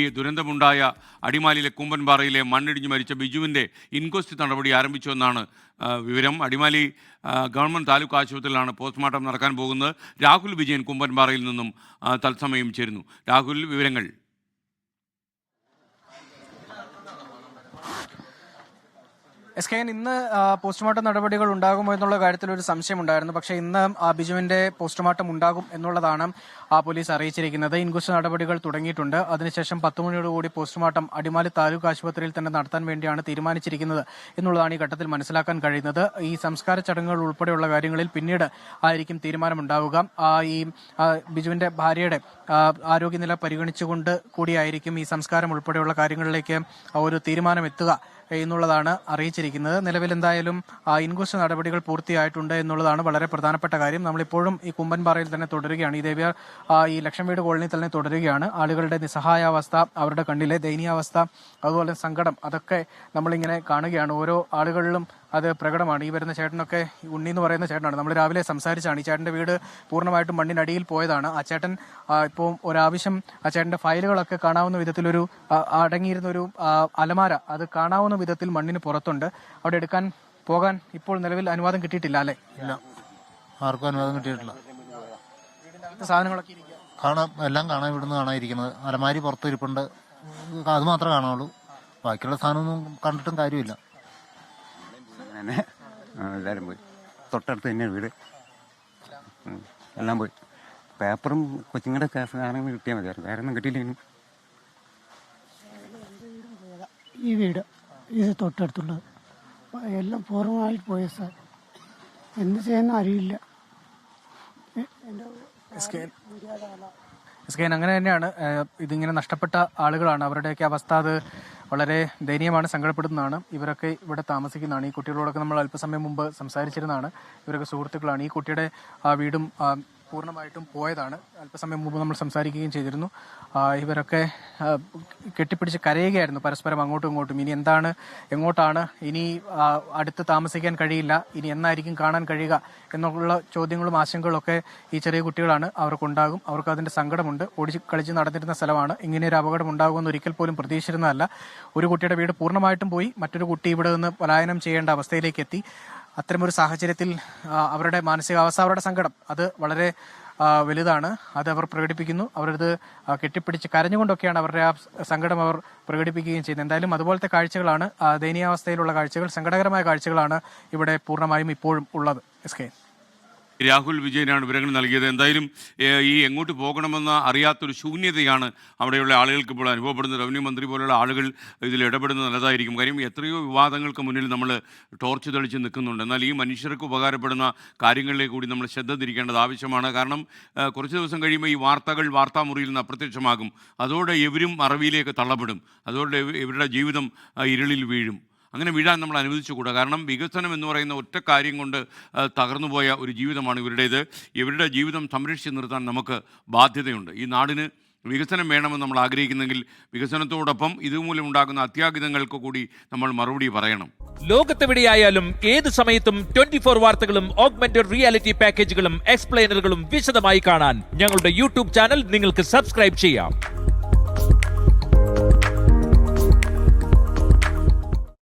ഈ ദുരന്തമുണ്ടായ അടിമാലിയിലെ കൂമ്പൻപാറയിലെ മണ്ണിടിഞ്ഞ് മരിച്ച ബിജുവിൻ്റെ ഇൻക്വസ്റ്റ് നടപടി ആരംഭിച്ചുവെന്നാണ് വിവരം. അടിമാലി ഗവൺമെൻറ് താലൂക്ക് ആശുപത്രിയിലാണ് പോസ്റ്റ്മോർട്ടം നടക്കാൻ പോകുന്നത്. രാഹുൽ വിജയൻ കൂമ്പൻപാറയിൽ നിന്നും തത്സമയം ചേരുന്നു. രാഹുൽ, വിവരങ്ങൾ. ഇന്ന് പോസ്റ്റ്മോർട്ടം നടപടികൾ ഉണ്ടാകുമോ എന്നുള്ള കാര്യത്തിൽ ഒരു സംശയമുണ്ടായിരുന്നു. പക്ഷേ ഇന്ന് ബിജുവിന്റെ പോസ്റ്റ്മോർട്ടം ഉണ്ടാകും എന്നുള്ളതാണ് പോലീസ് അറിയിച്ചിരിക്കുന്നത്. ഇൻക്വസ്റ്റ് നടപടികൾ തുടങ്ങിയിട്ടുണ്ട്. അതിനുശേഷം 10 മണിയോടുകൂടി പോസ്റ്റ്മോർട്ടം അടിമാലി താലൂക്ക് ആശുപത്രിയിൽ തന്നെ നടത്താൻ വേണ്ടിയാണ് തീരുമാനിച്ചിരിക്കുന്നത് എന്നുള്ളതാണ് ഈ ഘട്ടത്തിൽ മനസ്സിലാക്കാൻ കഴിയുന്നത്. ഈ സംസ്കാര ചടങ്ങുകൾ ഉൾപ്പെടെയുള്ള കാര്യങ്ങളിൽ പിന്നീട് ആയിരിക്കും തീരുമാനമുണ്ടാവുക. ഈ ബിജുവിന്റെ ഭാര്യയുടെ ആരോഗ്യനില പരിഗണിച്ചുകൊണ്ട് കൂടിയായിരിക്കും ഈ സംസ്കാരം ഉൾപ്പെടെയുള്ള കാര്യങ്ങളിലേക്ക് ഒരു തീരുമാനം എത്തുക എന്നുള്ളതാണ് അറിയിച്ചിരിക്കുന്നത്. നിലവിൽ എന്തായാലും ഇൻക്വസ്റ്റ് നടപടികൾ പൂർത്തിയായിട്ടുണ്ട് എന്നുള്ളതാണ് വളരെ പ്രധാനപ്പെട്ട കാര്യം. നമ്മളിപ്പോഴും ഈ കൂമ്പൻപാറയിൽ തന്നെ തുടരുകയാണ്. ഈ ദേവ്യാർ ഈ ലക്ഷം വീട് കോളനി തന്നെ തുടരുകയാണ്. ആളുകളുടെ നിസ്സഹായാവസ്ഥ, അവരുടെ കണ്ണിലെ ദയനീയാവസ്ഥ, അതുപോലെ സങ്കടം, അതൊക്കെ നമ്മളിങ്ങനെ കാണുകയാണ്. ഓരോ ആളുകളിലും അത് പ്രകടമാണ്. ഈ വരുന്ന ചേട്ടനൊക്കെ ഉണ്ണി എന്ന് പറയുന്ന ചേട്ടനാണ്. നമ്മൾ രാവിലെ സംസാരിച്ചാണ്. ഈ ചേട്ടൻ്റെ വീട് പൂർണ്ണമായിട്ടും മണ്ണിനടിയിൽ പോയതാണ്. ആ ചേട്ടൻ ഇപ്പോൾ ഒരാവശ്യം ആ ചേട്ടൻ്റെ ഫയലുകളൊക്കെ കാണാവുന്ന വിധത്തിലൊരു അടങ്ങിയിരുന്നൊരു അലമാര, അത് കാണാവുന്ന വിധത്തിൽ മണ്ണിന് പുറത്തുണ്ട്. അവിടെ എടുക്കാൻ പോകാൻ ഇപ്പോൾ നിലവിൽ അനുവാദം കിട്ടിയിട്ടില്ല അല്ലേ? ഇല്ല, ആർക്കും അനുവാദം കിട്ടിയിട്ടില്ല. സാധനങ്ങളൊക്കെ എല്ലാം കാണാൻ ഇവിടുന്ന് കാണാതിരിക്കുന്നത്. അലമാരി പുറത്ത് ഇരിപ്പുണ്ട്, അത് മാത്രമേ കാണാവുള്ളൂ. ബാക്കിയുള്ള സാധനമൊന്നും കണ്ടിട്ടും കാര്യമില്ല. എല്ലാവരും പോയി. തൊട്ടടുത്ത് തന്നെ വീട്, എല്ലാം പോയി. പേപ്പറും കൊച്ചുങ്ങളുടെ സാധനങ്ങൾ കിട്ടിയാൽ മതിയായിരുന്നു, വേറെ ഒന്നും കിട്ടിയില്ലെങ്കിലും. ഈ വീട് ഇത് തൊട്ടടുത്തുള്ളത് എല്ലാം പൂർണ്ണമായിട്ട് പോയ സാർ, എന്ത് ചെയ്യുന്ന അറിയില്ല. അങ്ങനെ തന്നെയാണ്. ഇതിങ്ങനെ നഷ്ടപ്പെട്ട ആളുകളാണ്. അവരുടെയൊക്കെ അവസ്ഥ അത് വളരെ ദയനീയമാണ്, സങ്കടപ്പെടുന്നതാണ്. ഇവരൊക്കെ ഇവിടെ താമസിക്കുന്നതാണ്. ഈ കുട്ടികളോടൊക്കെ നമ്മൾ അല്പസമയം മുമ്പ് സംസാരിച്ചിരുന്നതാണ്. ഇവരൊക്കെ സുഹൃത്തുക്കളാണ്. ഈ കുട്ടിയുടെ വീടും പൂർണ്ണമായിട്ടും പോയതാണ്. അല്പസമയം മുമ്പ് നമ്മൾ സംസാരിക്കുകയും ചെയ്തിരുന്നു. ഇവരൊക്കെ കെട്ടിപ്പിടിച്ച് കരയുകയായിരുന്നു പരസ്പരം അങ്ങോട്ടും ഇങ്ങോട്ടും. ഇനി എന്താണ്, എങ്ങോട്ടാണ്, ഇനി അടുത്ത് താമസിക്കാൻ കഴിയില്ല, ഇനി എന്നായിരിക്കും കാണാൻ കഴിയുക എന്നുള്ള ചോദ്യങ്ങളും ആശങ്കകളും ഒക്കെ ഈ ചെറിയ കുട്ടികളാണ്. അവർക്കുണ്ടാകും. അവർക്ക് അതിൻ്റെ സങ്കടമുണ്ട്. ഓടിച്ച് കളിച്ച് നടന്നിരുന്ന സ്ഥലമാണ്. ഇങ്ങനെ ഒരു അപകടം ഉണ്ടാകുമെന്ന് ഒരിക്കൽ പോലും പ്രതീക്ഷിച്ചിരുന്നതല്ല. ഒരു കുട്ടിയുടെ വീട് പൂർണ്ണമായിട്ടും പോയി, മറ്റൊരു കുട്ടി ഇവിടെ നിന്ന് പലായനം ചെയ്യേണ്ട അവസ്ഥയിലേക്ക് എത്തി. അത്തരമൊരു സാഹചര്യത്തിൽ അവരുടെ മാനസികാവസ്ഥ, അവരുടെ സങ്കടം അത് വളരെ വലുതാണ്. അത് അവർ പ്രകടിപ്പിക്കുന്നു. അവരത് കെട്ടിപ്പിടിച്ച് കരഞ്ഞുകൊണ്ടൊക്കെയാണ് അവരുടെ ആ സങ്കടം അവർ പ്രകടിപ്പിക്കുകയും ചെയ്യുന്നത്. എന്തായാലും അതുപോലത്തെ കാഴ്ചകളാണ്, ദയനീയാവസ്ഥയിലുള്ള കാഴ്ചകൾ, സങ്കടകരമായ കാഴ്ചകളാണ് ഇവിടെ പൂർണ്ണമായും ഇപ്പോഴും ഉള്ളത്. രാഹുൽ വിജയനാണ് വിവരങ്ങൾ നൽകിയത്. എന്തായാലും ഈ എങ്ങോട്ട് പോകണമെന്ന് അറിയാത്തൊരു ശൂന്യതയാണ് അവിടെയുള്ള ആളുകൾക്ക് ഇപ്പോൾ അനുഭവപ്പെടുന്നത്. റവന്യൂ മന്ത്രി പോലുള്ള ആളുകൾ ഇതിൽ ഇടപെടുന്നത് നല്ലതായിരിക്കും. കാര്യം എത്രയോ വിവാദങ്ങൾക്ക് മുന്നിൽ നമ്മൾ ടോർച്ച് തെളിച്ച് നിൽക്കുന്നുണ്ട്. എന്നാൽ ഈ മനുഷ്യർക്ക് ഉപകാരപ്പെടുന്ന കാര്യങ്ങളിലേക്ക് കൂടി നമ്മൾ ശ്രദ്ധ തിരിക്കേണ്ടത് ആവശ്യമാണ്. കാരണം കുറച്ച് ദിവസം കഴിയുമ്പോൾ ഈ വാർത്തകൾ വാർത്താമുറിയിൽ നിന്ന് അപ്രത്യക്ഷമാകും. അതോടെ ഇവരും മറവിയിലേക്ക് തള്ളപ്പെടും. അതോടെ ഇവരുടെ ജീവിതം ഇരുളിൽ വീഴും. അങ്ങനെ വീഴാൻ നമ്മൾ അനുവദിച്ചുകൂടാ. കാരണം വികസനം എന്ന് പറയുന്ന ഒറ്റ കാര്യം കൊണ്ട് തകർന്നുപോയ ഒരു ജീവിതമാണ് ഇവരുടേത്. ഇവരുടെ ജീവിതം സംരക്ഷിച്ച് നിർത്താൻ നമുക്ക് ബാധ്യതയുണ്ട്. ഈ നാടിന് വികസനം വേണമെന്ന് നമ്മൾ ആഗ്രഹിക്കുന്നെങ്കിൽ വികസനത്തോടൊപ്പം ഇതുമൂലം ഉണ്ടാകുന്ന അത്യാഹിതങ്ങൾക്ക് കൂടി നമ്മൾ മറുപടി പറയണം. ലോകത്തെവിടെയായാലും ഏത് സമയത്തും 24 വാർത്തകളും ഓഗ്മെന്റഡ് റിയാലിറ്റി പാക്കേജുകളും എക്സ്പ്ലെയിനറുകളും വിശദമായി കാണാൻ ഞങ്ങളുടെ യൂട്യൂബ് ചാനൽ നിങ്ങൾക്ക് സബ്സ്ക്രൈബ് ചെയ്യാം.